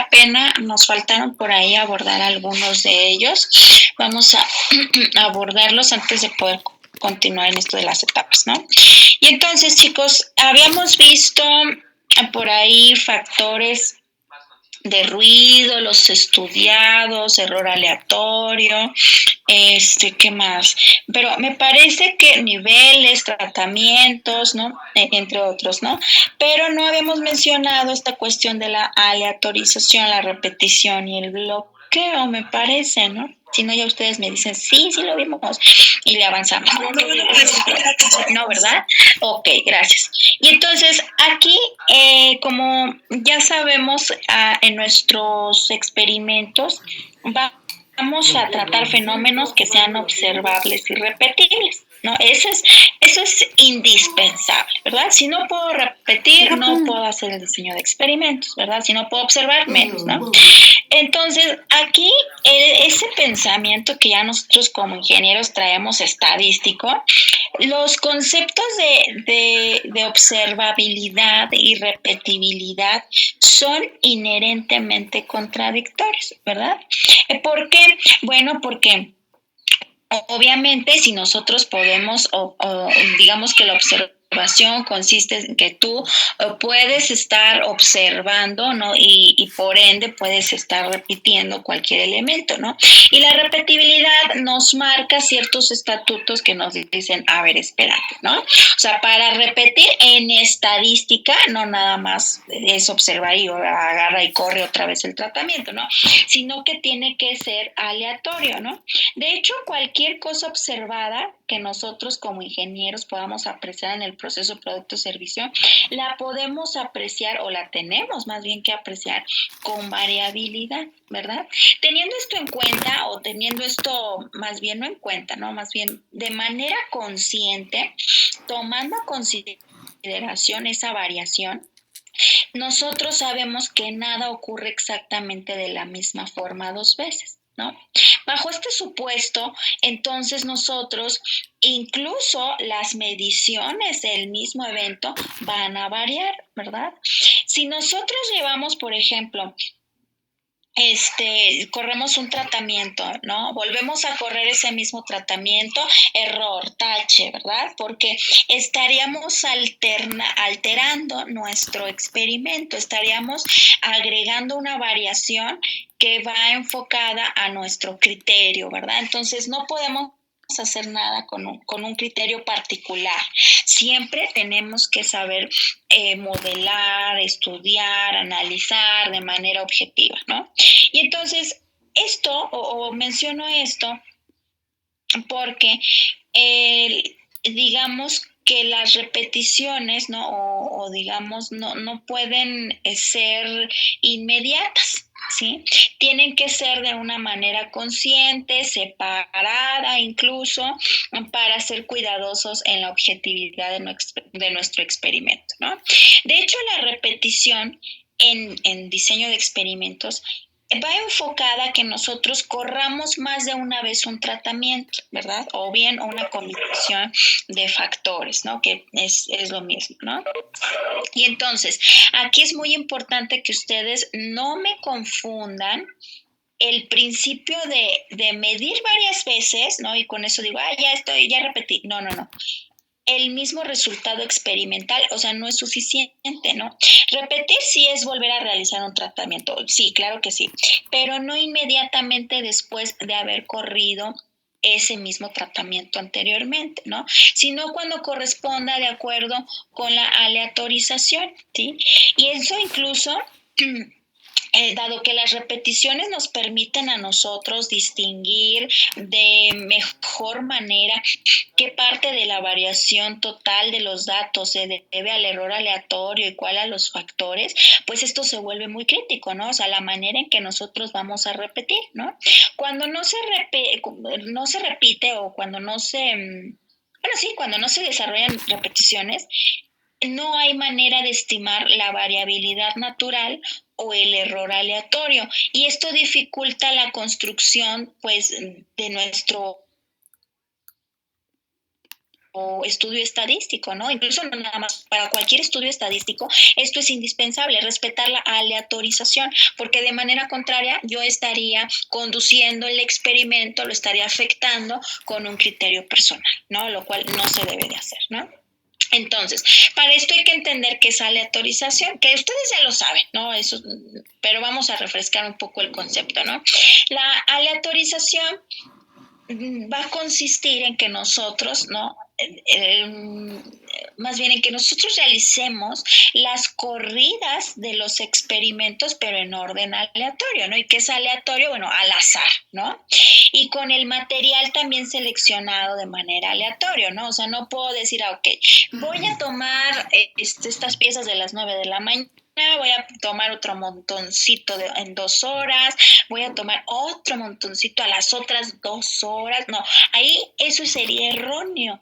la pena, nos faltaron por ahí abordar algunos de ellos. Vamos a abordarlos antes de poder continuar en esto de las etapas, ¿no? Y entonces, chicos, habíamos visto por ahí factores de ruido, los estudiados, error aleatorio, ¿qué más? Pero me parece que niveles, tratamientos, ¿no? Entre otros, ¿no? Pero no habíamos mencionado esta cuestión de la aleatorización, la repetición y el bloqueo, me parece, ¿no? Si no, ya ustedes me dicen, sí, sí lo vimos y le avanzamos. No, ¿verdad? Ok, gracias. Y entonces aquí, como ya sabemos, en nuestros experimentos vamos a tratar fenómenos que sean observables y repetibles, ¿no? Eso es indispensable, ¿verdad? Si no puedo repetir, no puedo hacer el diseño de experimentos, ¿verdad? Si no puedo observar, menos, ¿no? Entonces, aquí ese pensamiento que ya nosotros como ingenieros traemos estadístico, los conceptos de observabilidad y repetibilidad son inherentemente contradictorios, ¿verdad? ¿Por qué? Bueno, porque obviamente si nosotros podemos, o digamos que la observación consiste en que tú puedes estar observando, ¿no? Y por ende puedes estar repitiendo cualquier elemento, ¿no? Y la repetibilidad nos marca ciertos estatutos que nos dicen, a ver, espérate, ¿no? O sea, para repetir en estadística, no nada más es observar y agarra y corre otra vez el tratamiento, ¿no? Sino que tiene que ser aleatorio, ¿no? De hecho, cualquier cosa observada que nosotros como ingenieros podamos apreciar en el proceso producto o servicio, la podemos apreciar o la tenemos más bien que apreciar con variabilidad, ¿verdad? Teniendo esto en cuenta o teniendo esto más bien no en cuenta, ¿no? Más bien de manera consciente, tomando a consideración esa variación, nosotros sabemos que nada ocurre exactamente de la misma forma dos veces, ¿no? Bajo este supuesto, entonces nosotros, incluso las mediciones del mismo evento van a variar, ¿verdad? Si nosotros llevamos, por ejemplo, corremos un tratamiento, ¿no? Volvemos a correr ese mismo tratamiento, error, tache, ¿verdad? Porque estaríamos alterando nuestro experimento, estaríamos agregando una variación que va enfocada a nuestro criterio, ¿verdad? Entonces no podemos hacer nada con un criterio particular. Siempre tenemos que saber modelar, estudiar, analizar de manera objetiva, ¿no? Y entonces, o menciono esto porque digamos que las repeticiones, ¿no? O digamos, no pueden ser inmediatas, ¿sí? Tienen que ser de una manera consciente, separada incluso, para ser cuidadosos en la objetividad de nuestro experimento, ¿no? De hecho, la repetición en diseño de experimentos va enfocada a que nosotros corramos más de una vez un tratamiento, ¿verdad? O bien una combinación de factores, ¿no? Que es lo mismo, ¿no? Y entonces, aquí es muy importante que ustedes no me confundan el principio de medir varias veces, ¿no? Y con eso digo, ya repetí. No. El mismo resultado experimental, o sea, no es suficiente, ¿no? Repetir sí es volver a realizar un tratamiento, sí, claro que sí, pero no inmediatamente después de haber corrido ese mismo tratamiento anteriormente, ¿no? Sino cuando corresponda de acuerdo con la aleatorización, ¿sí? Y eso incluso dado que las repeticiones nos permiten a nosotros distinguir de mejor manera qué parte de la variación total de los datos se debe al error aleatorio y cuál a los factores, pues esto se vuelve muy crítico, ¿no? O sea, la manera en que nosotros vamos a repetir, ¿no? Cuando no se repite o cuando cuando no se desarrollan repeticiones, no hay manera de estimar la variabilidad natural o el error aleatorio, y esto dificulta la construcción, pues, de nuestro estudio estadístico, ¿no? Incluso no nada más, para cualquier estudio estadístico, esto es indispensable, respetar la aleatorización, porque de manera contraria yo estaría conduciendo el experimento, lo estaría afectando con un criterio personal, ¿no? Lo cual no se debe de hacer, ¿no? Entonces, para esto hay que entender que esa aleatorización, que ustedes ya lo saben, ¿no? Eso, pero vamos a refrescar un poco el concepto, ¿no? La aleatorización va a consistir en que nosotros, ¿no? Más bien en que nosotros realicemos las corridas de los experimentos, pero en orden aleatorio, ¿no? ¿Y qué es aleatorio? Bueno, al azar, ¿no? Y con el material también seleccionado de manera aleatoria, ¿no? O sea, no puedo decir, ok, voy a tomar estas piezas de las 9 de la mañana, voy a tomar otro montoncito en 2 horas, voy a tomar otro montoncito a las otras 2 horas. No, ahí eso sería erróneo,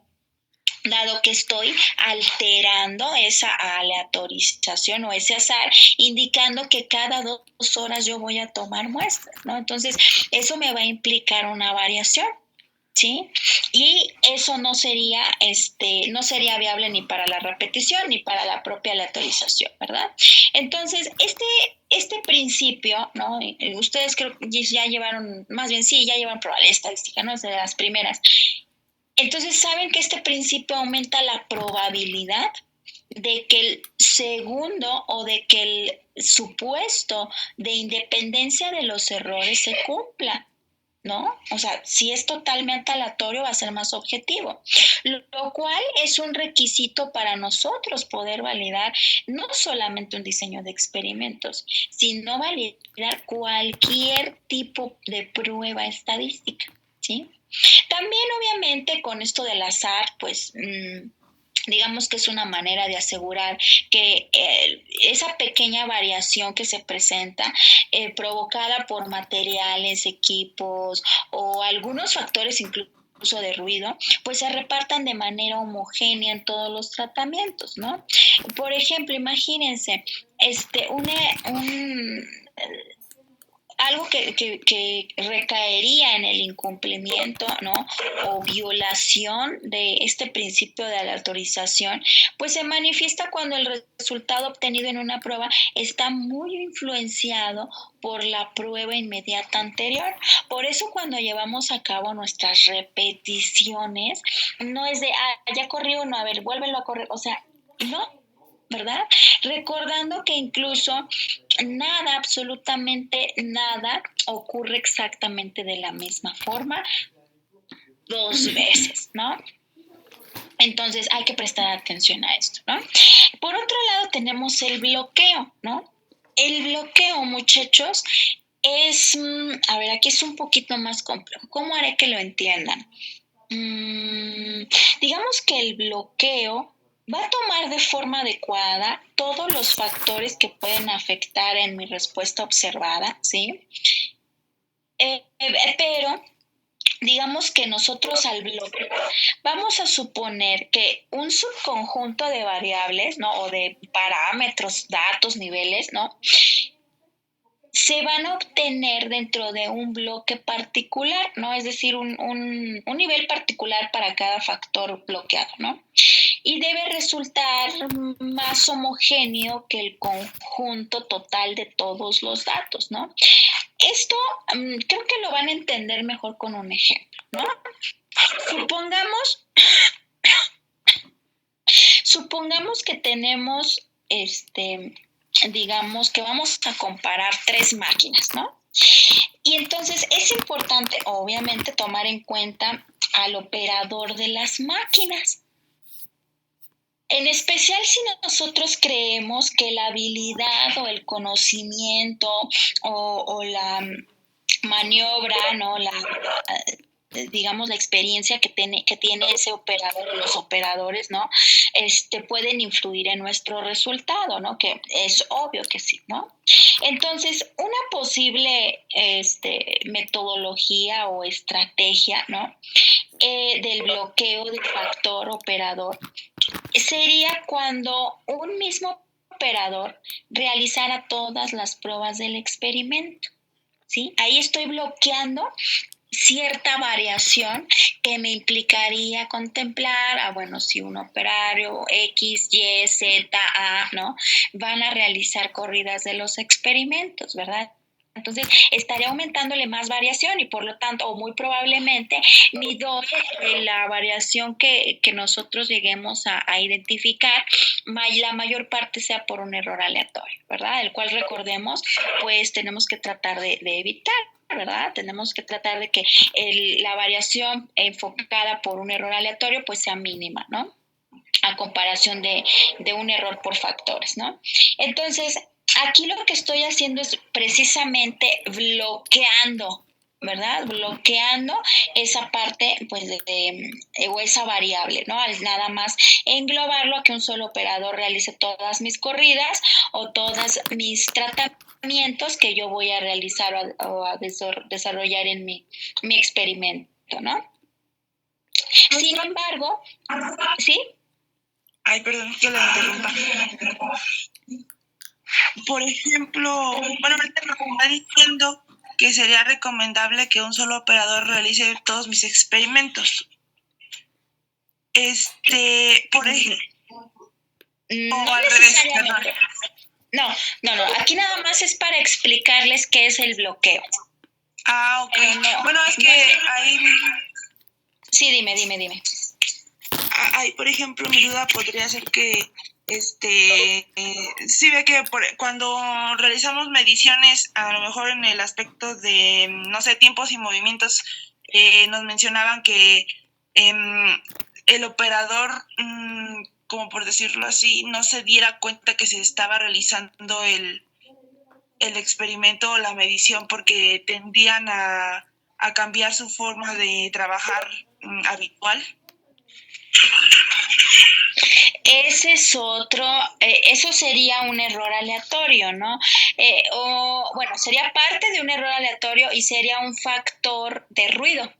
dado que estoy alterando esa aleatorización o ese azar, indicando que cada 2 horas yo voy a tomar muestras, ¿no? Entonces, eso me va a implicar una variación. ¿Sí? Y eso no sería viable ni para la repetición ni para la propia aleatorización, ¿verdad? Entonces, este principio, ¿no? Ustedes creo que ya llevaron, más bien sí, ya llevan probabilidad estadística, ¿no? Es de las primeras. Entonces, ¿saben que este principio aumenta la probabilidad de que el segundo o de que el supuesto de independencia de los errores se cumpla? ¿No? O sea, si es totalmente aleatorio va a ser más objetivo, lo cual es un requisito para nosotros poder validar no solamente un diseño de experimentos, sino validar cualquier tipo de prueba estadística, ¿sí? También, obviamente, con esto del azar, pues digamos que es una manera de asegurar que esa pequeña variación que se presenta, provocada por materiales, equipos o algunos factores incluso de ruido, pues se repartan de manera homogénea en todos los tratamientos, ¿no? Por ejemplo, imagínense, algo que recaería en el incumplimiento, ¿no? O violación de este principio de la autorización, pues se manifiesta cuando el resultado obtenido en una prueba está muy influenciado por la prueba inmediata anterior. Por eso cuando llevamos a cabo nuestras repeticiones, no es de, ya corrí uno, a ver, vuélvelo a correr, o sea, no, ¿verdad? Recordando que incluso nada, absolutamente nada, ocurre exactamente de la misma forma 2 veces, ¿no? Entonces hay que prestar atención a esto, ¿no? Por otro lado tenemos el bloqueo, ¿no? El bloqueo, muchachos, es, a ver, aquí es un poquito más complejo. ¿Cómo haré que lo entiendan? Digamos que el bloqueo va a tomar de forma adecuada todos los factores que pueden afectar en mi respuesta observada, ¿sí? Pero digamos que nosotros al bloqueo vamos a suponer que un subconjunto de variables, ¿no? O de parámetros, datos, niveles, ¿no? Se van a obtener dentro de un bloque particular, ¿no? Es decir, un nivel particular para cada factor bloqueado, ¿no? Y debe resultar más homogéneo que el conjunto total de todos los datos, ¿no? Esto creo que lo van a entender mejor con un ejemplo, ¿no? Supongamos que tenemos, digamos que vamos a comparar 3 máquinas, ¿no? Y entonces es importante, obviamente, tomar en cuenta al operador de las máquinas. En especial si nosotros creemos que la habilidad o el conocimiento o la maniobra, ¿no? Digamos, la experiencia que tiene ese operador, los operadores, ¿no? Pueden influir en nuestro resultado, ¿no? Que es obvio que sí, ¿no? Entonces, una posible metodología o estrategia, ¿no? Del bloqueo del factor operador sería cuando un mismo operador realizara todas las pruebas del experimento, ¿sí? Ahí estoy bloqueando cierta variación que me implicaría contemplar, bueno, si un operario X, Y, Z, A, ¿no? Van a realizar corridas de los experimentos, ¿verdad? Entonces, estaría aumentándole más variación y por lo tanto, o muy probablemente, mi doble, la variación que nosotros lleguemos a identificar, la mayor parte sea por un error aleatorio, ¿verdad? El cual recordemos, pues tenemos que tratar de evitar. ¿Verdad? Tenemos que tratar de que la variación enfocada por un error aleatorio pues sea mínima, ¿no? A comparación de un error por factores, ¿no? Entonces, aquí lo que estoy haciendo es precisamente bloqueando, ¿verdad? Bloqueando esa parte, pues, o esa variable, ¿no? Al nada más englobarlo a que un solo operador realice todas mis corridas o todas mis tratamientos que yo voy a realizar o a desarrollar en mi experimento, ¿no? Sin embargo, ¿sí? Ay, perdón, que la interrumpa. Por ejemplo, bueno, ahorita me está diciendo que sería recomendable que un solo operador realice todos mis experimentos. Por ejemplo, no necesariamente. No, aquí nada más es para explicarles qué es el bloqueo. Ah, ok. Bueno, es que ahí... Sí, dime. Ahí, por ejemplo, mi duda podría ser que sí ve que cuando realizamos mediciones, a lo mejor en el aspecto de, no sé, tiempos y movimientos, nos mencionaban que el operador, como por decirlo así, no se diera cuenta que se estaba realizando el experimento o la medición porque tendían a cambiar su forma de trabajar habitual. Ese es otro, eso sería un error aleatorio, ¿no? Bueno, sería parte de un error aleatorio y sería un factor de ruido.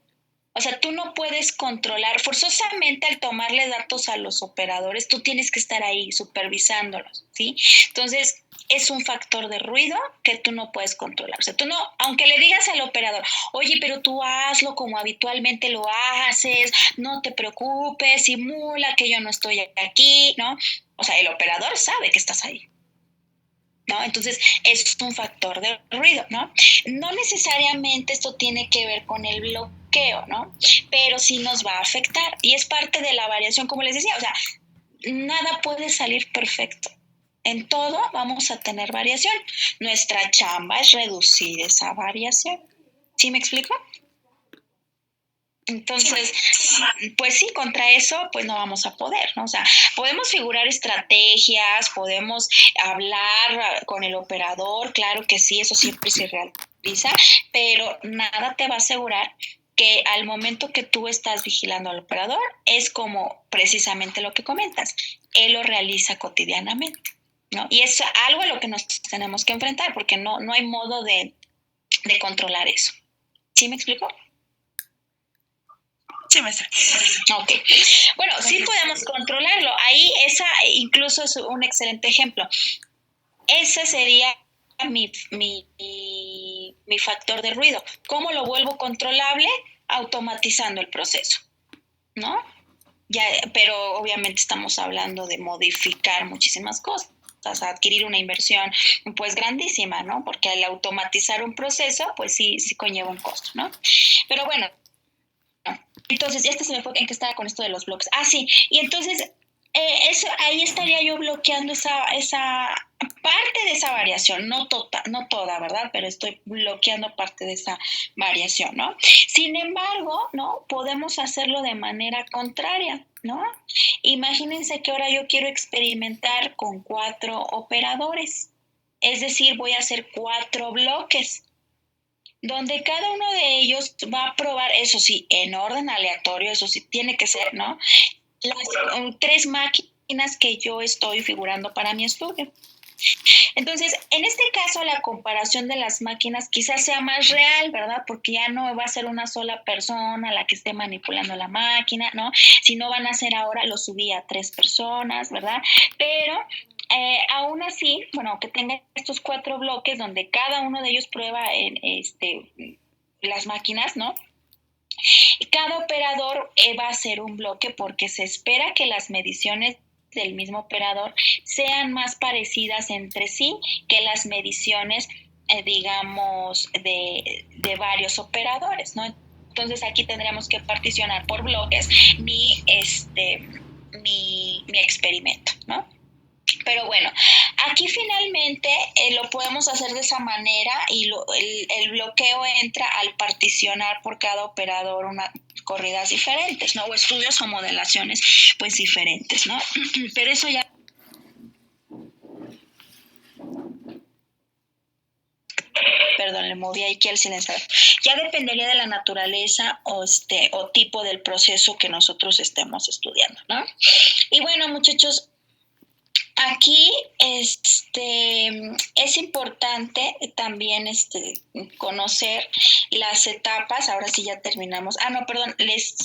O sea, tú no puedes controlar, forzosamente al tomarle datos a los operadores, tú tienes que estar ahí supervisándolos, ¿sí? Entonces, es un factor de ruido que tú no puedes controlar. O sea, tú no, aunque le digas al operador, oye, pero tú hazlo como habitualmente lo haces, no te preocupes, simula que yo no estoy aquí, ¿no? O sea, el operador sabe que estás ahí, ¿no? Entonces, es un factor de ruido, ¿no? No necesariamente esto tiene que ver con el bloqueo, ¿no? Pero sí nos va a afectar y es parte de la variación, como les decía, o sea, nada puede salir perfecto. En todo vamos a tener variación. Nuestra chamba es reducir esa variación. ¿Sí me explico? Entonces, pues sí, contra eso, pues no vamos a poder, ¿no? O sea, podemos figurar estrategias, podemos hablar con el operador, claro que sí, eso siempre se realiza, pero nada te va a asegurar que al momento que tú estás vigilando al operador es como precisamente lo que comentas, él lo realiza cotidianamente, ¿no? Y es algo a lo que nos tenemos que enfrentar porque no hay modo de controlar eso. ¿Sí me explico? Sí, maestra. Ok. Bueno, sí podemos controlarlo. Ahí esa incluso es un excelente ejemplo. Ese sería mi factor de ruido. ¿Cómo lo vuelvo controlable? Automatizando el proceso, ¿no? Ya, pero obviamente estamos hablando de modificar muchísimas cosas, adquirir una inversión pues grandísima, ¿no? Porque al automatizar un proceso, pues sí conlleva un costo, ¿no? Pero bueno, entonces, ya se me fue en que estaba con esto de los bloques. Ah, sí. Y entonces, eso, ahí estaría yo bloqueando esa parte de esa variación, no toda, ¿verdad? Pero estoy bloqueando parte de esa variación, ¿no? Sin embargo, ¿no? Podemos hacerlo de manera contraria, ¿no? Imagínense que ahora yo quiero experimentar con 4 operadores. Es decir, voy a hacer 4 bloques donde cada uno de ellos va a probar, eso sí, en orden aleatorio, eso sí, tiene que ser, ¿no? Las 3 máquinas que yo estoy figurando para mi estudio. Entonces, en este caso, la comparación de las máquinas quizás sea más real, ¿verdad? Porque ya no va a ser una sola persona la que esté manipulando la máquina, ¿no? Sino van a ser ahora, lo subí a 3 personas, ¿verdad? Pero aún así, bueno, que tenga estos 4 bloques donde cada uno de ellos prueba en las máquinas, ¿no? Cada operador va a hacer un bloque porque se espera que las mediciones del mismo operador sean más parecidas entre sí que las mediciones, digamos, de varios operadores, ¿no? Entonces aquí tendríamos que particionar por bloques mi experimento, ¿no? Pero bueno, aquí finalmente lo podemos hacer de esa manera y el bloqueo entra al particionar por cada operador unas corridas diferentes, ¿no? O estudios o modelaciones pues diferentes, ¿no? Pero eso ya... Perdón, le moví aquí al silenciador. Ya dependería de la naturaleza o tipo del proceso que nosotros estemos estudiando, ¿no? Y bueno, muchachos, aquí es importante también conocer las etapas. Ahora sí ya terminamos. No, perdón.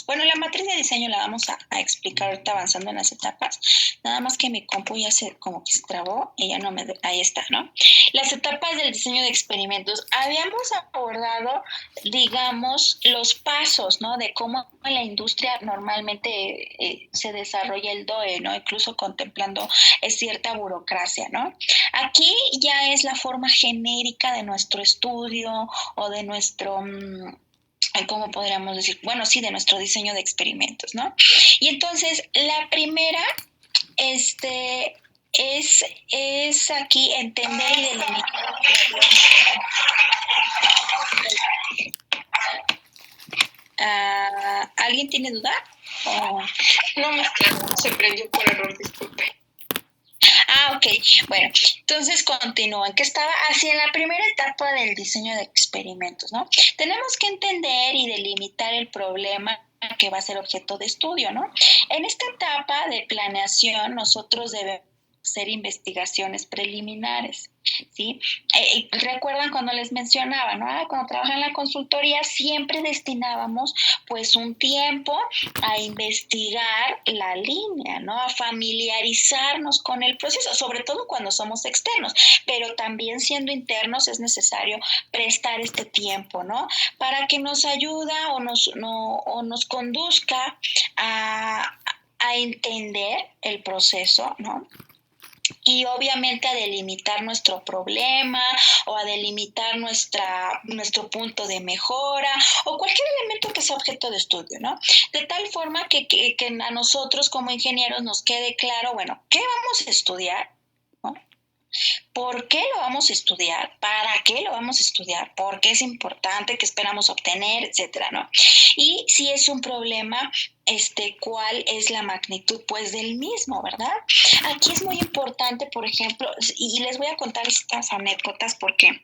Bueno, la matriz de diseño la vamos a explicar ahorita avanzando en las etapas. Nada más que mi compu ya como que se trabó y ya no me... Ahí está, ¿no? Las etapas del diseño de experimentos. Habíamos abordado, digamos, los pasos, ¿no? De cómo en la industria normalmente se desarrolla el DOE, ¿no? Incluso contemplando cierta burocracia, ¿no? Aquí ya es la forma genérica de nuestro estudio o de nuestro... ¿cómo podríamos decir? Bueno, sí, de nuestro diseño de experimentos, ¿no? Y entonces, la primera, es aquí entender y delimitar. ¿Alguien tiene duda? No, se prendió por error, disculpe. Ok. Bueno, entonces continúan, que estaba hacia la primera etapa del diseño de experimentos, ¿no? Tenemos que entender y delimitar el problema que va a ser objeto de estudio, ¿no? En esta etapa de planeación, nosotros debemos hacer investigaciones preliminares, ¿sí? Recuerdan cuando les mencionaba, ¿no? Cuando trabajaba en la consultoría siempre destinábamos pues un tiempo a investigar la línea, ¿no? A familiarizarnos con el proceso, sobre todo cuando somos externos, pero también siendo internos es necesario prestar este tiempo, ¿no? Para que nos ayuda o nos conduzca a entender el proceso, ¿no? Y obviamente a delimitar nuestro problema o a delimitar nuestro punto de mejora o cualquier elemento que sea objeto de estudio, ¿no? De tal forma que a nosotros como ingenieros nos quede claro, bueno, ¿qué vamos a estudiar? ¿No? ¿Por qué lo vamos a estudiar? ¿Para qué lo vamos a estudiar? ¿Por qué es importante? ¿Qué esperamos obtener? Etcétera, ¿no? Y si es un problema, ¿cuál es la magnitud, pues, del mismo, verdad? Aquí es muy importante, por ejemplo, y les voy a contar estas anécdotas porque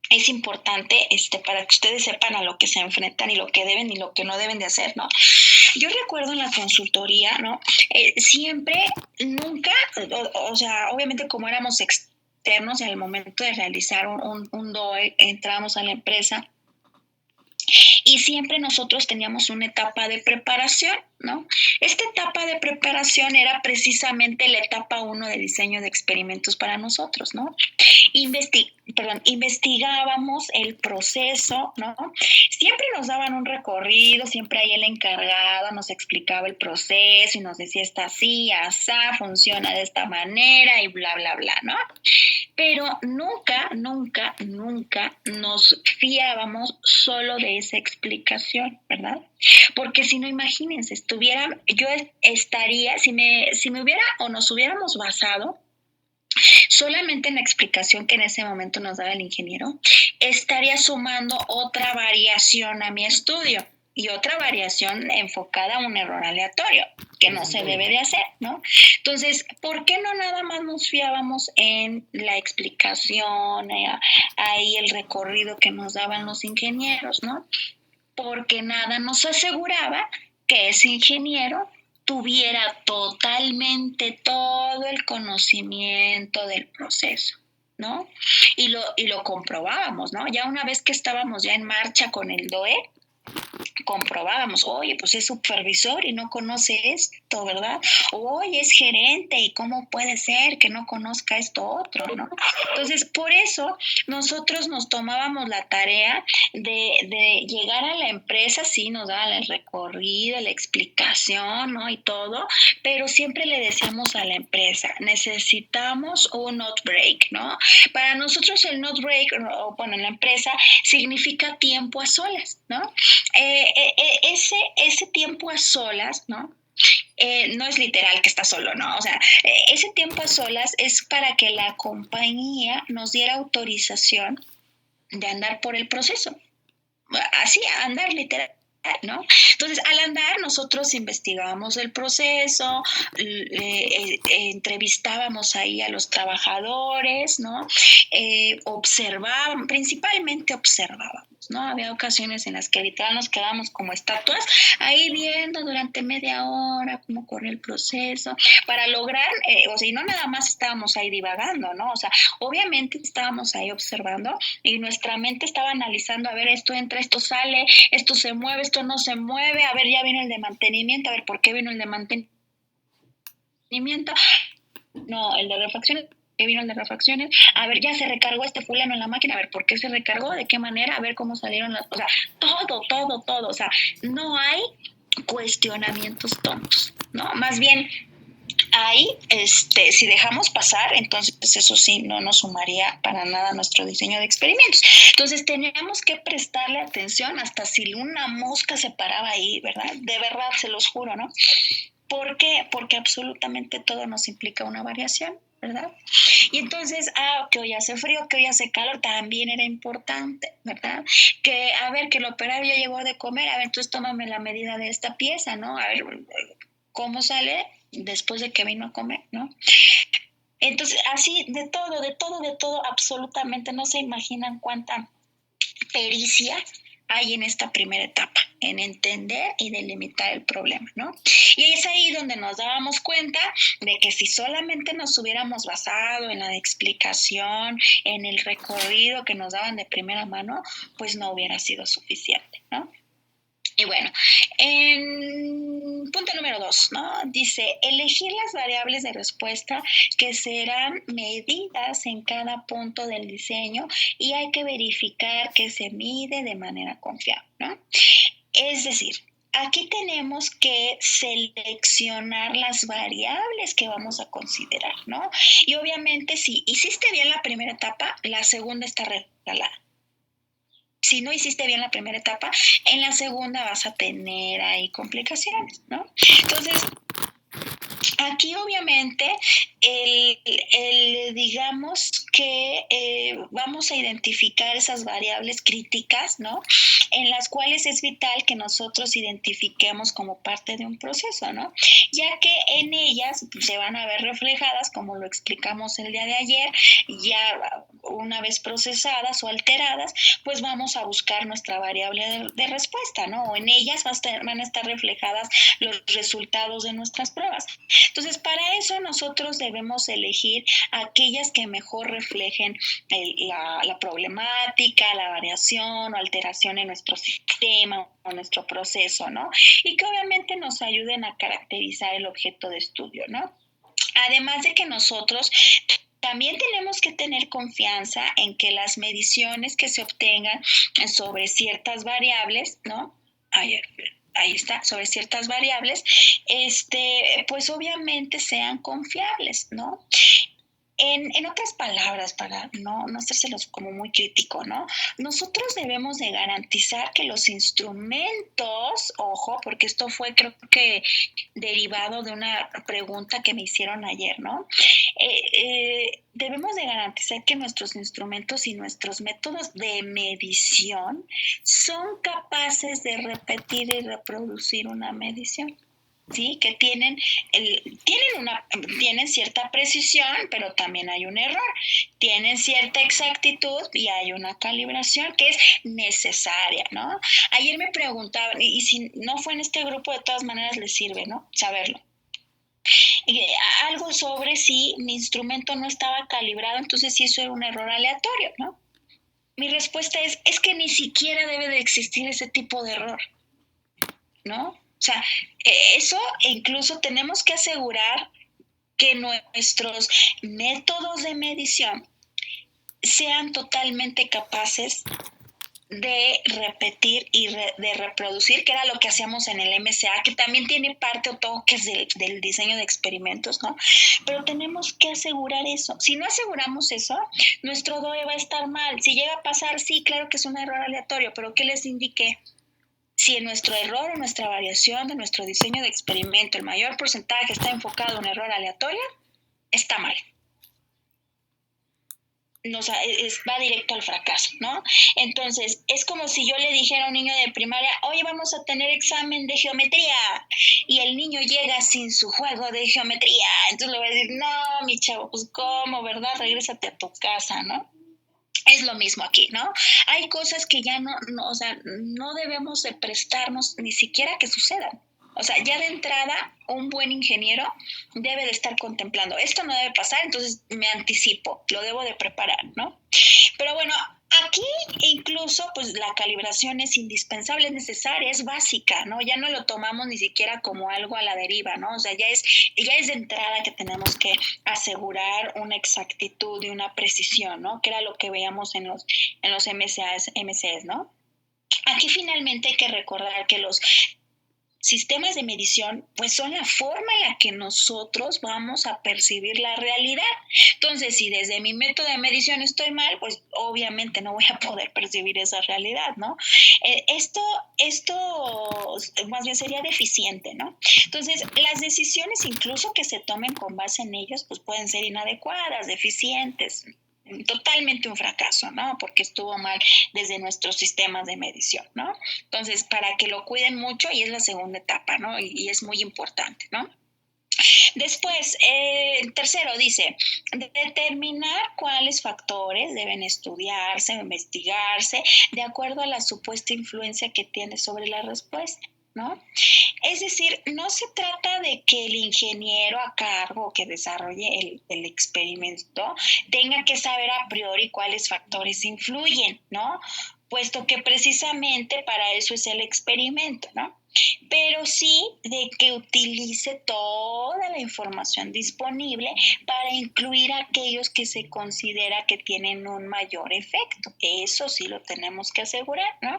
es importante para que ustedes sepan a lo que se enfrentan y lo que deben y lo que no deben de hacer, ¿no? Yo recuerdo en la consultoría, ¿no? Siempre, nunca, o sea, obviamente como éramos externos en el momento de realizar un DOE, entramos a la empresa y siempre nosotros teníamos una etapa de preparación, ¿no? Esta etapa de preparación era precisamente la etapa 1 de diseño de experimentos para nosotros, ¿no? Investigábamos el proceso, ¿no? Siempre nos daban un recorrido, siempre ahí el encargado nos explicaba el proceso y nos decía está así, asá, funciona de esta manera y bla, bla, bla, ¿no? Pero nunca nos fiábamos solo de esa explicación, ¿verdad? Porque si no, imagínense, yo estaría, si me hubiera o nos hubiéramos basado solamente en la explicación que en ese momento nos daba el ingeniero, estaría sumando otra variación a mi estudio y otra variación enfocada a un error aleatorio, que no se debe de hacer, ¿no? Entonces, ¿por qué no nada más nos fiábamos en la explicación, ahí el recorrido que nos daban los ingenieros, ¿no? Porque nada nos aseguraba que ese ingeniero tuviera totalmente todo el conocimiento del proceso, ¿no? Y lo comprobábamos, ¿no? Ya una vez que estábamos ya en marcha con el DOE, comprobábamos, oye, pues es supervisor y no conoce esto, ¿verdad? O, oye, es gerente y cómo puede ser que no conozca esto otro, ¿no? Entonces, por eso nosotros nos tomábamos la tarea de llegar a la empresa, sí, nos daban el recorrido, la explicación, ¿no? Y todo, pero siempre le decíamos a la empresa, necesitamos un not break, ¿no? Para nosotros el not break, o bueno, en la empresa, significa tiempo a solas, ¿no? Ese tiempo a solas, ¿no? No es literal que está solo, ¿no? O sea, ese tiempo a solas es para que la compañía nos diera autorización de andar por el proceso. Así, andar literal. ¿No? Entonces, al andar, nosotros investigábamos el proceso, entrevistábamos ahí a los trabajadores, ¿no? Observábamos, principalmente observábamos, ¿no? Había ocasiones en las que literal nos quedábamos como estatuas ahí viendo durante media hora cómo corre el proceso para lograr, o sea, y no nada más estábamos ahí divagando, ¿no? O sea, obviamente estábamos ahí observando y nuestra mente estaba analizando, a ver, esto entra, esto sale, esto se mueve, esto no se mueve, a ver, ya vino el de mantenimiento, a ver, ¿por qué vino el de mantenimiento? No, el de refacciones, ¿qué vino el de refacciones? A ver, ya se recargó este fulano en la máquina, a ver, ¿por qué se recargó? ¿De qué manera? A ver cómo salieron las cosas. Todo, o sea, no hay cuestionamientos tontos, ¿no? Más bien, ahí, si dejamos pasar, entonces eso sí no nos sumaría para nada a nuestro diseño de experimentos. Entonces teníamos que prestarle atención hasta si una mosca se paraba ahí, ¿verdad? De verdad, se los juro, ¿no? ¿Por qué? Porque absolutamente todo nos implica una variación, ¿verdad? Y entonces, que hoy hace frío, que hoy hace calor, también era importante, ¿verdad? Que, a ver, que el operario ya llegó de comer, a ver, entonces tómame la medida de esta pieza, ¿no? A ver, ¿cómo sale después de que vino a comer, ¿no? Entonces, así, de todo, absolutamente, no se imaginan cuánta pericia hay en esta primera etapa, en entender y delimitar el problema, ¿no? Y es ahí donde nos dábamos cuenta de que si solamente nos hubiéramos basado en la explicación, en el recorrido que nos daban de primera mano, pues no hubiera sido suficiente, ¿no? Y bueno, en punto número 2, ¿no? Dice, elegir las variables de respuesta que serán medidas en cada punto del diseño y hay que verificar que se mide de manera confiable, ¿no? Es decir, aquí tenemos que seleccionar las variables que vamos a considerar, ¿no? Y obviamente si hiciste bien la primera etapa, la segunda está regalada. Si no hiciste bien la primera etapa, en la segunda vas a tener ahí complicaciones, ¿no? Entonces, aquí obviamente digamos que vamos a identificar esas variables críticas, ¿no? En las cuales es vital que nosotros identifiquemos como parte de un proceso, ¿no? Ya que en ellas se van a ver reflejadas, como lo explicamos el día de ayer, ya una vez procesadas o alteradas, pues vamos a buscar nuestra variable de respuesta, ¿no? O en ellas van a estar reflejadas los resultados de nuestras pruebas. Entonces, para eso nosotros debemos elegir aquellas que mejor reflejen la problemática, la variación o alteración en nuestro sistema o nuestro proceso, ¿no? Y que obviamente nos ayuden a caracterizar el objeto de estudio, ¿no? Además de que nosotros también tenemos que tener confianza en que las mediciones que se obtengan sobre ciertas variables, ¿no? Ahí está, sobre ciertas variables, pues obviamente sean confiables, ¿no? En otras palabras, para no hacérselos como muy crítico, ¿no? Nosotros debemos de garantizar que los instrumentos, ojo, porque esto fue creo que derivado de una pregunta que me hicieron ayer, ¿no? Debemos de garantizar que nuestros instrumentos y nuestros métodos de medición son capaces de repetir y reproducir una medición. Sí, que tienen cierta precisión, pero también hay un error. Tienen cierta exactitud y hay una calibración que es necesaria, ¿no? Ayer me preguntaban, y si no fue en este grupo, de todas maneras les sirve, ¿no? Saberlo. Algo sobre si mi instrumento no estaba calibrado, entonces sí eso era un error aleatorio, ¿no? Mi respuesta es que ni siquiera debe de existir ese tipo de error. ¿no? O sea, eso incluso tenemos que asegurar que nuestros métodos de medición sean totalmente capaces de repetir y de reproducir, que era lo que hacíamos en el MCA, que también tiene parte o toques del diseño de experimentos, ¿no? Pero tenemos que asegurar eso. Si no aseguramos eso, nuestro DOE va a estar mal. Si llega a pasar, sí, claro que es un error aleatorio, pero ¿qué les indiqué? Si en nuestro error o nuestra variación de nuestro diseño de experimento el mayor porcentaje está enfocado en un error aleatorio, está mal. Va directo al fracaso, ¿no? Entonces, es como si yo le dijera a un niño de primaria, oye, vamos a tener examen de geometría, y el niño llega sin su juego de geometría, entonces le voy a decir, no, mi chavo, pues ¿cómo, verdad? Regrésate a tu casa, ¿no? Es lo mismo aquí, ¿no? Hay cosas que ya o sea, no debemos de prestarnos ni siquiera que sucedan. O sea, ya de entrada, un buen ingeniero debe de estar contemplando, esto no debe pasar, entonces me anticipo, lo debo de preparar, ¿no? Pero bueno, aquí incluso pues la calibración es indispensable, es necesaria, es básica, ¿no? Ya no lo tomamos ni siquiera como algo a la deriva, ¿no? O sea, ya es de entrada que tenemos que asegurar una exactitud y una precisión, ¿no? Que era lo que veíamos en los MCs, ¿no? Aquí finalmente hay que recordar que los sistemas de medición pues son la forma en la que nosotros vamos a percibir la realidad. Entonces, si desde mi método de medición estoy mal, pues obviamente no voy a poder percibir esa realidad, ¿no? Esto más bien sería deficiente, ¿no? Entonces, las decisiones incluso que se tomen con base en ellos, pues pueden ser inadecuadas, deficientes, totalmente un fracaso, ¿no? Porque estuvo mal desde nuestros sistemas de medición, ¿no? Entonces, para que lo cuiden mucho, y es la segunda etapa, ¿no? Y es muy importante, ¿no? Después, tercero, dice, determinar cuáles factores deben estudiarse o investigarse de acuerdo a la supuesta influencia que tiene sobre la respuesta, ¿no? Es decir, no se trata de que el ingeniero a cargo que desarrolle el experimento tenga que saber a priori cuáles factores influyen, ¿no? Puesto que precisamente para eso es el experimento, ¿no? Pero sí de que utilice toda la información disponible para incluir aquellos que se considera que tienen un mayor efecto. Eso sí lo tenemos que asegurar, ¿no?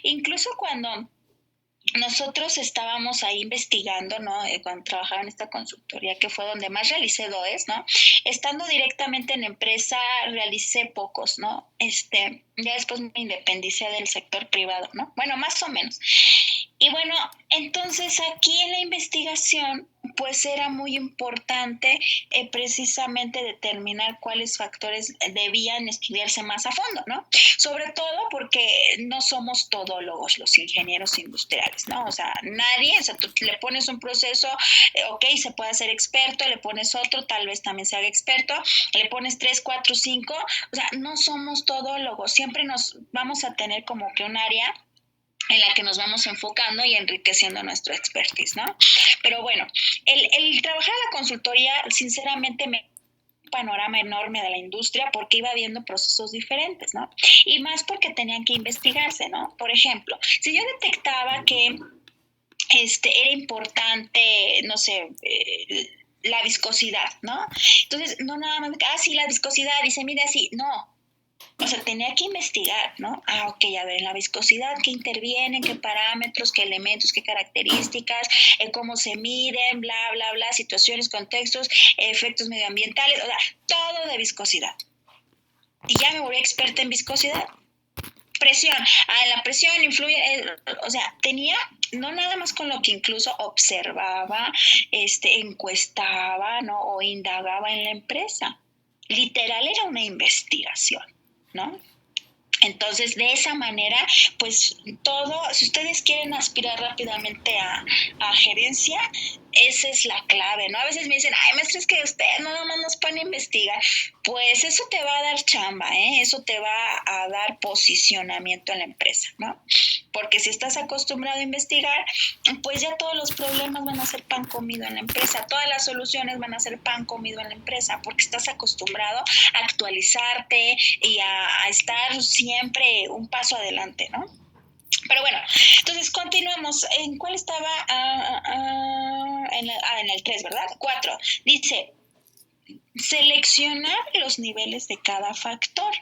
Incluso cuando nosotros estábamos ahí investigando, ¿no? Cuando trabajaba en esta consultoría, que fue donde más realicé DOEs, ¿no? Estando directamente en empresa, realicé pocos, ¿no? Ya después me independicé del sector privado, ¿no? Bueno, más o menos. Y bueno, entonces aquí en la investigación, pues era muy importante precisamente determinar cuáles factores debían estudiarse más a fondo, ¿no? Sobre todo porque no somos todólogos los ingenieros industriales, ¿no? O sea, nadie, o sea, tú le pones un proceso, ok, se puede hacer experto, le pones otro, tal vez también se haga experto, le pones 3, 4, 5, o sea, no somos todólogos, siempre nos vamos a tener como que un área en la que nos vamos enfocando y enriqueciendo nuestro expertise, ¿no? Pero bueno, el trabajar en la consultoría, sinceramente, me panorama enorme de la industria porque iba viendo procesos diferentes, ¿no? Y más porque tenían que investigarse, ¿no? Por ejemplo, si yo detectaba que era importante, no sé, la viscosidad, ¿no? Entonces, no nada más, sí, la viscosidad, y se mide así, no. O sea, tenía que investigar, ¿no? Ok, a ver, en la viscosidad, ¿qué intervienen? ¿Qué parámetros? ¿Qué elementos? ¿Qué características? ¿Cómo se miden? Bla, bla, bla, situaciones, contextos, efectos medioambientales, o sea, todo de viscosidad. Y ya me volví experta en viscosidad. Presión. La presión influye, o sea, tenía, no nada más con lo que incluso observaba, encuestaba, ¿no? O indagaba en la empresa. Literal era una investigación, ¿no? Entonces, de esa manera, pues todo, si ustedes quieren aspirar rápidamente a gerencia, esa es la clave, ¿no? A veces me dicen, ay, maestra, es que usted nada más nos pone a investigar. Pues eso te va a dar chamba, ¿eh? Eso te va a dar posicionamiento en la empresa, ¿no? Porque si estás acostumbrado a investigar, pues ya todos los problemas van a ser pan comido en la empresa, todas las soluciones van a ser pan comido en la empresa, porque estás acostumbrado a actualizarte y a estar siempre un paso adelante, ¿no? Pero bueno, entonces continuamos. ¿En cuál estaba? En el 3, ¿verdad? 4. Dice, seleccionar los niveles de cada factor,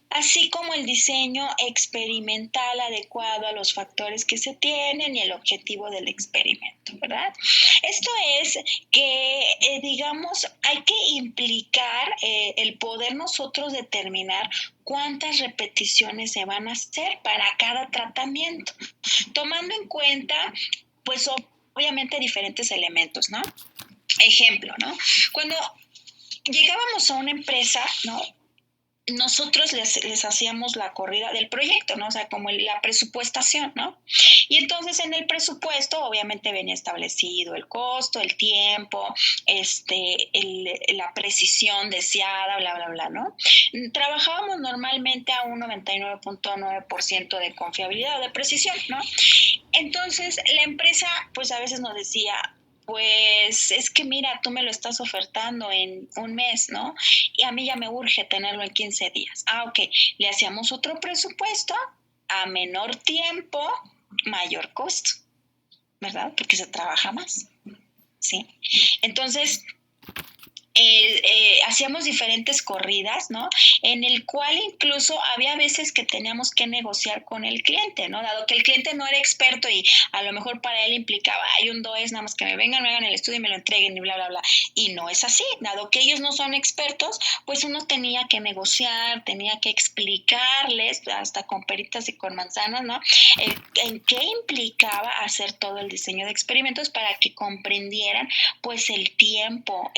así como el diseño experimental adecuado a los factores que se tienen y el objetivo del experimento, ¿verdad? Esto es que, digamos, hay que implicar el poder nosotros determinar cuántas repeticiones se van a hacer para cada tratamiento, tomando en cuenta, pues, obviamente diferentes elementos, ¿no? Ejemplo, ¿no? Cuando llegábamos a una empresa, ¿no? Nosotros les hacíamos la corrida del proyecto, ¿no? O sea, como la presupuestación, ¿no? Y entonces en el presupuesto obviamente venía establecido el costo, el tiempo, la precisión deseada, bla, bla, bla, ¿no? Trabajábamos normalmente a un 99.9% de confiabilidad o de precisión, ¿no? Entonces la empresa pues a veces nos decía, pues es que mira, tú me lo estás ofertando en un mes, ¿no? Y a mí ya me urge tenerlo en 15 días. Ah, ok, le hacíamos otro presupuesto a menor tiempo, mayor costo, ¿verdad? Porque se trabaja más, ¿sí? Entonces, hacíamos diferentes corridas, ¿no? En el cual incluso había veces que teníamos que negociar con el cliente, ¿no? Dado que el cliente no era experto y a lo mejor para él implicaba, hay un DOES, nada más que me vengan, me hagan el estudio y me lo entreguen y bla, bla, bla. Y no es así, dado que ellos no son expertos, pues uno tenía que negociar, tenía que explicarles, hasta con peritas y con manzanas, ¿no? En qué implicaba hacer todo el diseño de experimentos para que comprendieran, pues, el tiempo,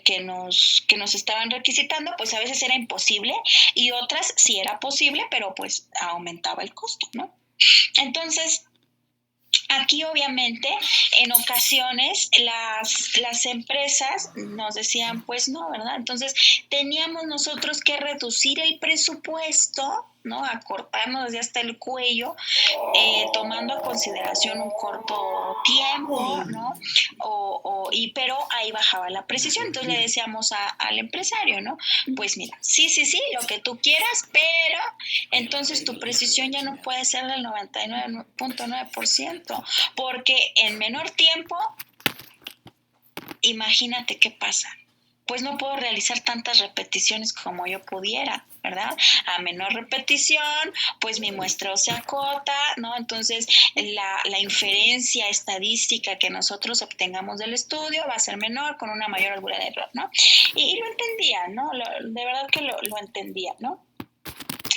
que nos estaban requisitando, pues a veces era imposible y otras sí era posible, pero pues aumentaba el costo, ¿no? Entonces, aquí obviamente en ocasiones las empresas nos decían pues no, ¿verdad? Entonces teníamos nosotros que reducir el presupuesto, ¿no? Acortarnos desde hasta el cuello, tomando a consideración un corto tiempo, ¿no? Pero ahí bajaba la precisión. Entonces le decíamos al empresario, ¿no? Pues mira, sí, lo que tú quieras, pero entonces tu precisión ya no puede ser del 99.9%, porque en menor tiempo, imagínate qué pasa. Pues no puedo realizar tantas repeticiones como yo pudiera, ¿verdad? A menor repetición, pues mi muestreo se acota, ¿no? Entonces, la inferencia estadística que nosotros obtengamos del estudio va a ser menor, con una mayor holgura de error, ¿no? Y lo entendía, ¿no? De verdad que lo entendía, ¿no?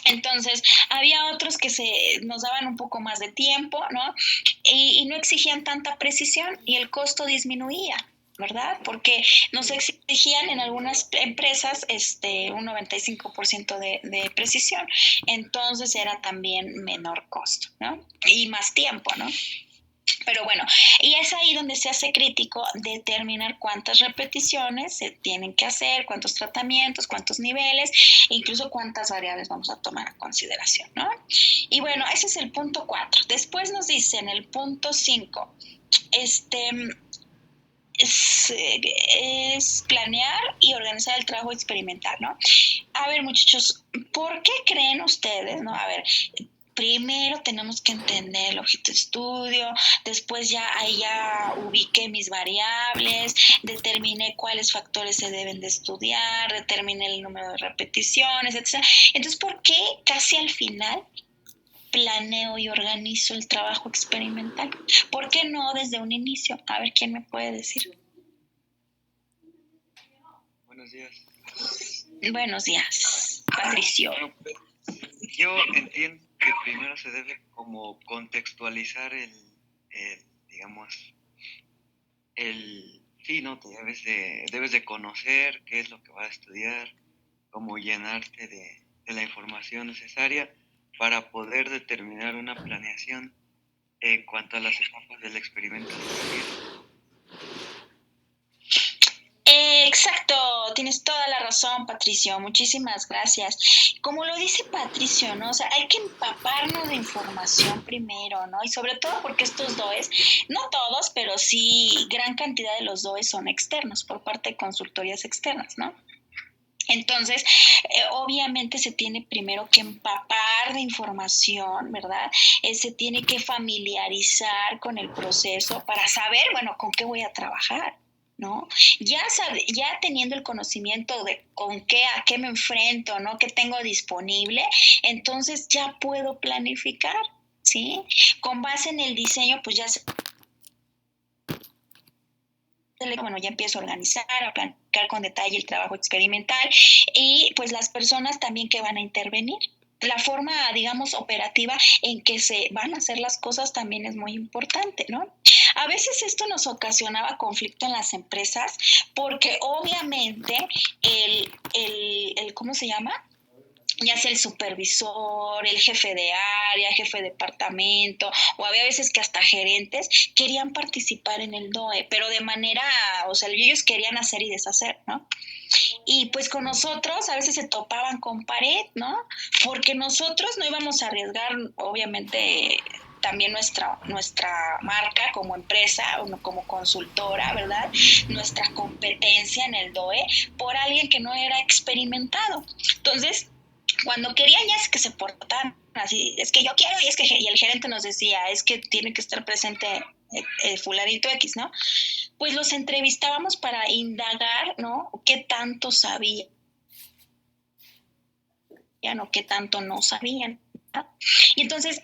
Entonces, había otros que nos daban un poco más de tiempo, ¿no? Y no exigían tanta precisión y el costo disminuía, ¿verdad? Porque nos exigían en algunas empresas un 95% de precisión. Entonces era también menor costo, ¿no? Y más tiempo, ¿no? Pero bueno, y es ahí donde se hace crítico determinar cuántas repeticiones se tienen que hacer, cuántos tratamientos, cuántos niveles, incluso cuántas variables vamos a tomar a consideración, ¿no? Y bueno, ese es el punto 4. Después nos dice en el punto 5, es planear y organizar el trabajo experimental, ¿no? A ver, muchachos, ¿por qué creen ustedes, no? A ver, primero tenemos que entender el objeto de estudio, después ahí ya ubiqué mis variables, determiné cuáles factores se deben de estudiar, determiné el número de repeticiones, etc. Entonces, ¿por qué casi al final planeo y organizo el trabajo experimental? ¿Por qué no desde un inicio? A ver, ¿quién me puede decir? Buenos días. Buenos días, Patricio. Yo entiendo que primero se debe como contextualizar digamos, sí, ¿no? Debes de conocer qué es lo que vas a estudiar, cómo llenarte de la información necesaria para poder determinar una planeación en cuanto a las etapas del experimento. Exacto, tienes toda la razón, Patricio, muchísimas gracias. Como lo dice Patricio, ¿no? O sea, hay que empaparnos de información primero, ¿no? Y sobre todo porque estos DOEs, no todos, pero sí gran cantidad de los DOEs son externos, por parte de consultorías externas, ¿no? Entonces, obviamente se tiene primero que empapar de información, ¿verdad? Se tiene que familiarizar con el proceso para saber, bueno, con qué voy a trabajar, ¿no? Ya teniendo el conocimiento de a qué me enfrento, ¿no? ¿Qué tengo disponible? Entonces ya puedo planificar, ¿sí? Con base en el diseño, pues ya bueno, ya empiezo a organizar, a planificar con detalle el trabajo experimental y pues las personas también que van a intervenir. La forma, digamos, operativa en que se van a hacer las cosas también es muy importante, ¿no? A veces esto nos ocasionaba conflicto en las empresas porque obviamente ¿cómo se llama? Ya sea el supervisor, el jefe de área, jefe de departamento, o había veces que hasta gerentes querían participar en el DOE, pero de manera, o sea, ellos querían hacer y deshacer, ¿no? Y pues con nosotros a veces se topaban con pared, ¿no? Porque nosotros no íbamos a arriesgar, obviamente, también nuestra marca como empresa o como consultora, ¿verdad? Nuestra competencia en el DOE por alguien que no era experimentado. Entonces, cuando querían ya es que se portaban así, es que yo quiero y el gerente nos decía, es que tiene que estar presente el fulanito X, ¿no? Pues los entrevistábamos para indagar, ¿no? ¿Qué tanto sabían o qué tanto no sabían? ¿no? Y entonces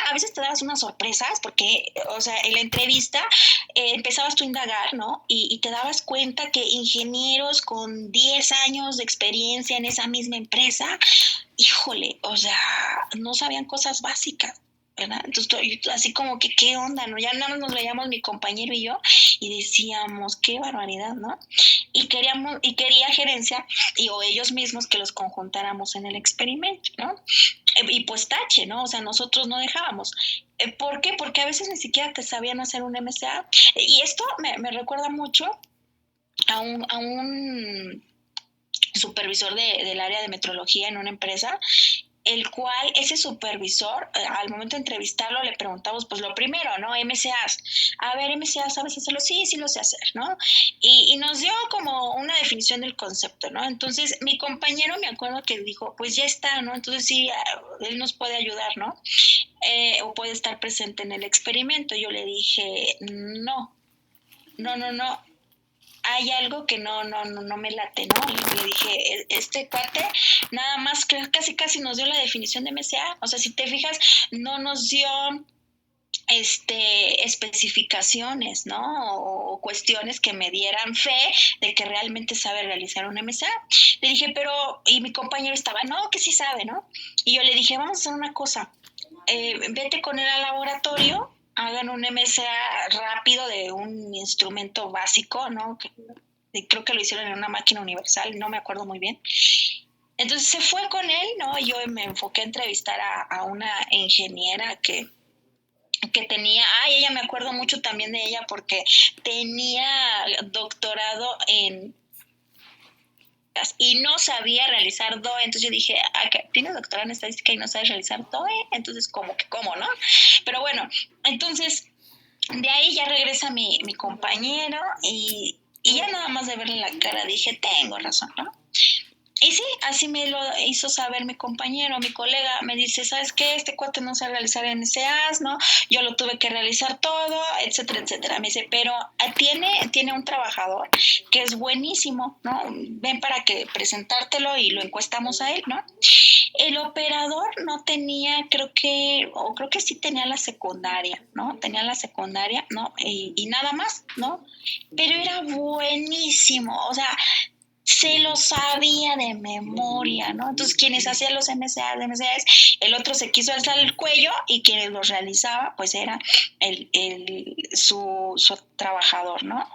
a veces te dabas unas sorpresas porque, o sea, en la entrevista empezabas tú a indagar, ¿no? Y te dabas cuenta que ingenieros con 10 años de experiencia en esa misma empresa, híjole, o sea, no sabían cosas básicas, ¿verdad? Entonces, así como que, ¿qué onda, no? Ya nada más nos veíamos mi compañero y yo y decíamos, qué barbaridad, ¿no? Y quería gerencia o ellos mismos que los conjuntáramos en el experimento, ¿no? Y pues tache, ¿no? O sea, nosotros no dejábamos. ¿Por qué? Porque a veces ni siquiera te sabían hacer un MCA. Y esto me recuerda mucho a un supervisor del área de metrología en una empresa, el cual ese supervisor, al momento de entrevistarlo, le preguntamos, pues lo primero, ¿no? MCAs. A ver, MCAs, ¿sabes hacerlo? Sí, sí lo sé hacer, ¿no? Y nos dio como una definición del concepto, ¿no? Entonces, mi compañero me acuerdo que dijo, pues ya está, ¿no? Entonces sí, él nos puede ayudar, ¿no? O puede estar presente en el experimento. Yo le dije, no, hay algo que no me late, ¿no? Y le dije, este cuate nada más casi nos dio la definición de MCA. O sea, si te fijas, no nos dio especificaciones, ¿no? O cuestiones que me dieran fe de que realmente sabe realizar un MCA. Le dije, y mi compañero estaba, no, que sí sabe, ¿no? Y yo le dije, vamos a hacer una cosa, vete con él al laboratorio, hagan un MCA rápido de un instrumento básico, ¿no? Creo que lo hicieron en una máquina universal, no me acuerdo muy bien. Entonces se fue con él, ¿no? Yo me enfoqué a entrevistar a una ingeniera que tenía, ella me acuerdo mucho también de ella porque tenía doctorado y no sabía realizar DOE, entonces yo dije, tienes doctorado en estadística y no sabes realizar DOE, entonces ¿cómo, no? Pero bueno, entonces de ahí ya regresa mi compañero y ya nada más de verle la cara dije, tengo razón, ¿no? Y sí, así me lo hizo saber mi compañero, mi colega, me dice, ¿sabes qué? Este cuate no sabe realizar MCAs, ¿no? Yo lo tuve que realizar todo, etcétera, etcétera. Me dice, pero tiene un trabajador que es buenísimo, ¿no? Ven para que presentártelo y lo encuestamos a él, ¿no? El operador no tenía, creo que sí tenía la secundaria, ¿no? Tenía la secundaria, ¿no? Y nada más, ¿no? Pero era buenísimo, o sea, se lo sabía de memoria, ¿no? Entonces, quienes hacían los MCAs, el otro se quiso alzar el cuello y quienes los realizaba, pues era su trabajador, ¿no?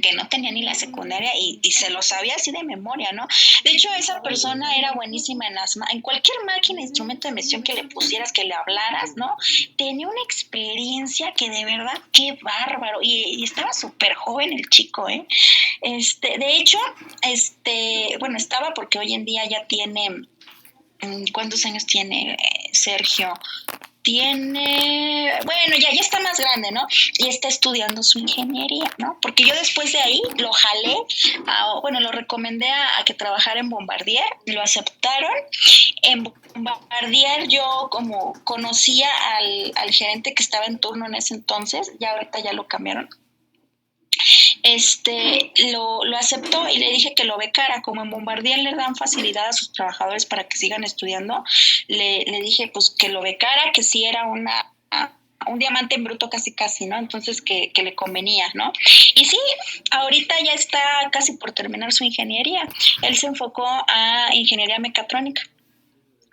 Que no tenía ni la secundaria y se lo sabía así de memoria, ¿no? De hecho, esa persona era buenísima en cualquier máquina, instrumento de medición que le pusieras, que le hablaras, ¿no? Tenía una experiencia que de verdad, qué bárbaro. Y estaba súper joven el chico, ¿eh? De hecho, bueno, estaba porque hoy en día ya tiene, ¿cuántos años tiene Sergio? bueno, ya está más grande, ¿no? Y está estudiando su ingeniería, ¿no? Porque yo después de ahí lo jalé, lo recomendé a que trabajara en Bombardier, lo aceptaron. En Bombardier yo como conocía al gerente que estaba en turno en ese entonces, ya ahorita ya lo cambiaron, lo aceptó y le dije que lo becara. Como en Bombardier le dan facilidad a sus trabajadores para que sigan estudiando, le dije pues que lo becara, que sí era un diamante en bruto casi, ¿no? Entonces que le convenía, ¿no? Y sí, ahorita ya está casi por terminar su ingeniería. Él se enfocó a ingeniería mecatrónica.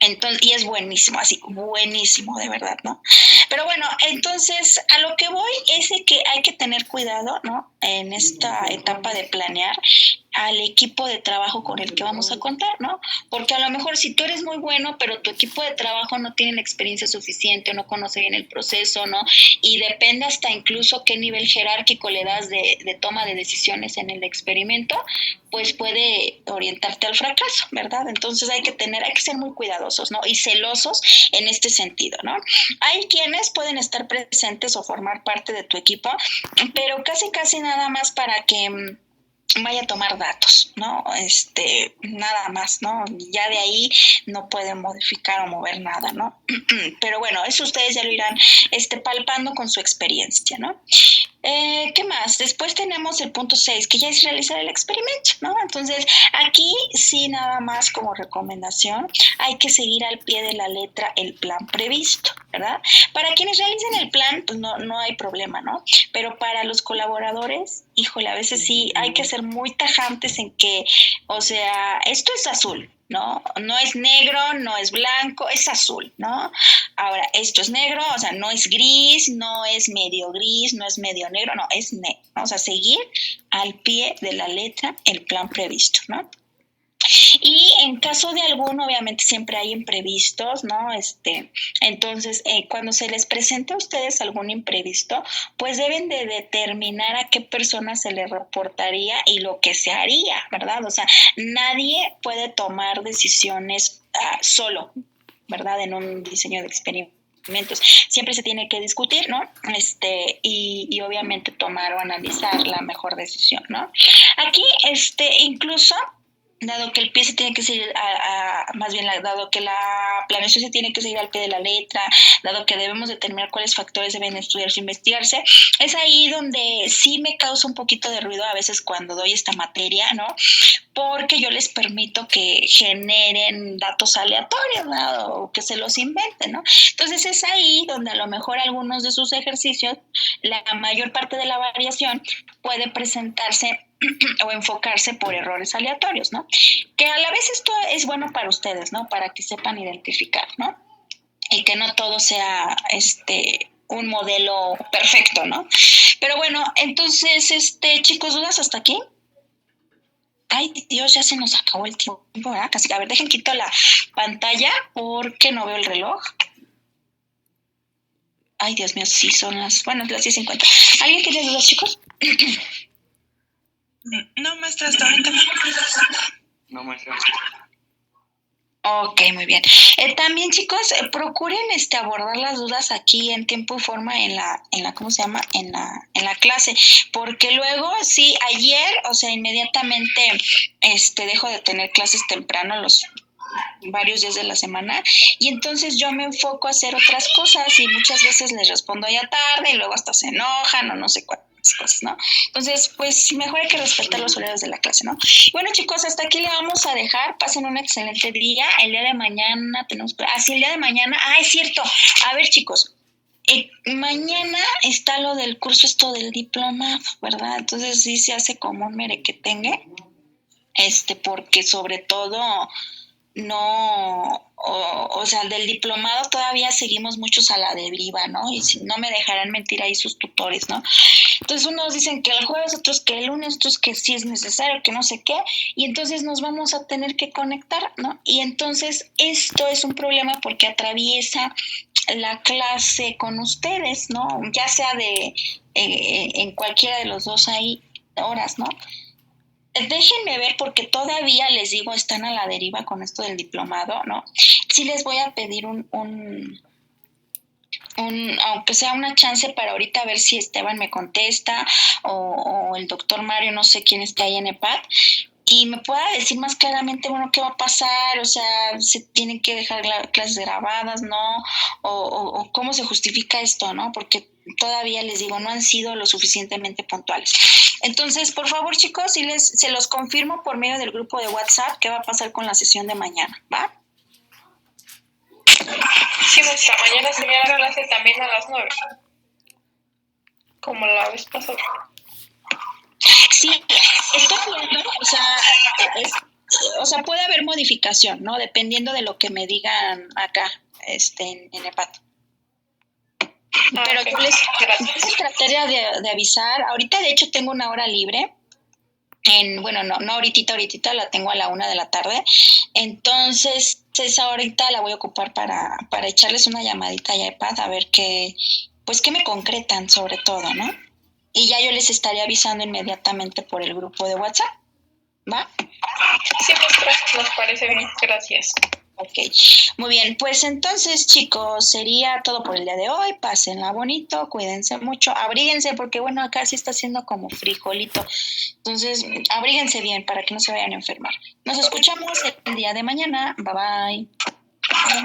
Entonces, y es buenísimo, así, buenísimo, de verdad, ¿no? Pero bueno, entonces a lo que voy es de que hay que tener cuidado, ¿no? En esta etapa de planear al equipo de trabajo con el que vamos a contar, ¿no? Porque a lo mejor si tú eres muy bueno, pero tu equipo de trabajo no tiene la experiencia suficiente, no conoce bien el proceso, ¿no? Y depende hasta incluso qué nivel jerárquico le das de toma de decisiones en el experimento, pues puede orientarte al fracaso, ¿verdad? Entonces hay que ser muy cuidadosos, ¿no? Y celosos en este sentido, ¿no? Hay quienes pueden estar presentes o formar parte de tu equipo, pero casi nada más para que vaya a tomar datos, ¿no? Nada más, ¿no? Ya de ahí no pueden modificar o mover nada, ¿no? Pero bueno, eso ustedes ya lo irán palpando con su experiencia, ¿no? ¿Qué más? Después tenemos el punto 6, que ya es realizar el experimento, ¿no? Entonces, aquí sí, nada más como recomendación, hay que seguir al pie de la letra el plan previsto, ¿verdad? Para quienes realicen el plan, pues no hay problema, ¿no? Pero para los colaboradores, híjole, a veces sí hay que ser muy tajantes en que, o sea, esto es azul, ¿no? No es negro, no es blanco, es azul, ¿no? Ahora, esto es negro, o sea, no es gris, no es medio gris, no es medio negro, no, es negro, ¿no? O sea, seguir al pie de la letra el plan previsto, ¿no? Y en caso de alguno, obviamente siempre hay imprevistos, ¿no? Entonces, cuando se les presente a ustedes algún imprevisto, pues deben de determinar a qué persona se le reportaría y lo que se haría, ¿verdad? O sea, nadie puede tomar decisiones solo, ¿verdad? En un diseño de experimentos. Siempre se tiene que discutir, ¿no? Y obviamente tomar o analizar la mejor decisión, ¿no? Aquí, incluso dado que el pie se tiene que seguir, dado que la planeación se tiene que seguir al pie de la letra, dado que debemos determinar cuáles factores deben estudiarse o investigarse, es ahí donde sí me causa un poquito de ruido a veces cuando doy esta materia, ¿no? Porque yo les permito que generen datos aleatorios, ¿no? O que se los inventen, ¿no? Entonces es ahí donde a lo mejor algunos de sus ejercicios, la mayor parte de la variación puede presentarse o enfocarse por errores aleatorios, ¿no? Que a la vez esto es bueno para ustedes, ¿no? Para que sepan identificar, ¿no? Y que no todo sea un modelo perfecto, ¿no? Pero bueno, entonces, chicos, ¿dudas hasta aquí? Ay, Dios, ya se nos acabó el tiempo, ¿verdad? Casi, a ver, dejen quito la pantalla porque no veo el reloj. Ay, Dios mío, sí, son las 10:50. ¿Alguien tiene dudas, chicos? No, maestra, hasta ahorita No, maestra. Ok, muy bien. También, chicos, procuren abordar las dudas aquí en tiempo y forma en la ¿cómo se llama? En la clase, porque luego, sí, ayer, o sea, inmediatamente dejo de tener clases temprano los varios días de la semana y entonces yo me enfoco a hacer otras cosas y muchas veces les respondo ya tarde y luego hasta se enojan o no sé cuántas cosas, ¿no? Entonces, pues mejor hay que respetar los horarios de la clase, ¿no? Bueno, chicos, hasta aquí le vamos a dejar. Pasen un excelente día. El día de mañana tenemos... el día de mañana... es cierto. A ver, chicos, mañana está lo del curso, esto del diplomado, ¿verdad? Entonces sí se hace como un merequetengue, porque sobre todo no, o sea, del diplomado todavía seguimos muchos a la deriva, ¿no? Y si no me dejarán mentir ahí sus tutores, ¿no? Entonces unos dicen que el jueves, otros que el lunes, otros que sí es necesario, que no sé qué, y entonces nos vamos a tener que conectar, ¿no? Y entonces esto es un problema porque atraviesa la clase con ustedes, ¿no? Ya sea en cualquiera de los dos ahí horas, ¿no? Déjenme ver porque todavía les digo, están a la deriva con esto del diplomado, ¿no? Sí les voy a pedir aunque sea una chance para ahorita ver si Esteban me contesta o el doctor Mario, no sé quién está ahí en EPAD, y me pueda decir más claramente, bueno, qué va a pasar, o sea, se tienen que dejar clases grabadas, ¿no? O cómo se justifica esto, ¿no? Porque todavía les digo, no han sido lo suficientemente puntuales. Entonces, por favor, chicos, se los confirmo por medio del grupo de WhatsApp qué va a pasar con la sesión de mañana, ¿va? Sí, maestra, mañana sería la clase también a las 9, como la vez pasada. Sí, estoy viendo, o sea, puede haber modificación, ¿no? Dependiendo de lo que me digan acá, en EPAT. Pero Okay. yo les trataría de avisar. Ahorita, de hecho, tengo una hora libre. Bueno, no ahorita la tengo a la 1 de la tarde. Entonces, esa horita la voy a ocupar para echarles una llamadita a iPad a ver qué me concretan sobre todo, ¿no? Y ya yo les estaré avisando inmediatamente por el grupo de WhatsApp, ¿va? Sí, maestra, nos parece bien, gracias. Ok, muy bien, pues entonces chicos, sería todo por el día de hoy, pásenla bonito, cuídense mucho, abríguense porque bueno, acá sí está haciendo como frijolito, entonces abríguense bien para que no se vayan a enfermar. Nos escuchamos el día de mañana, bye bye.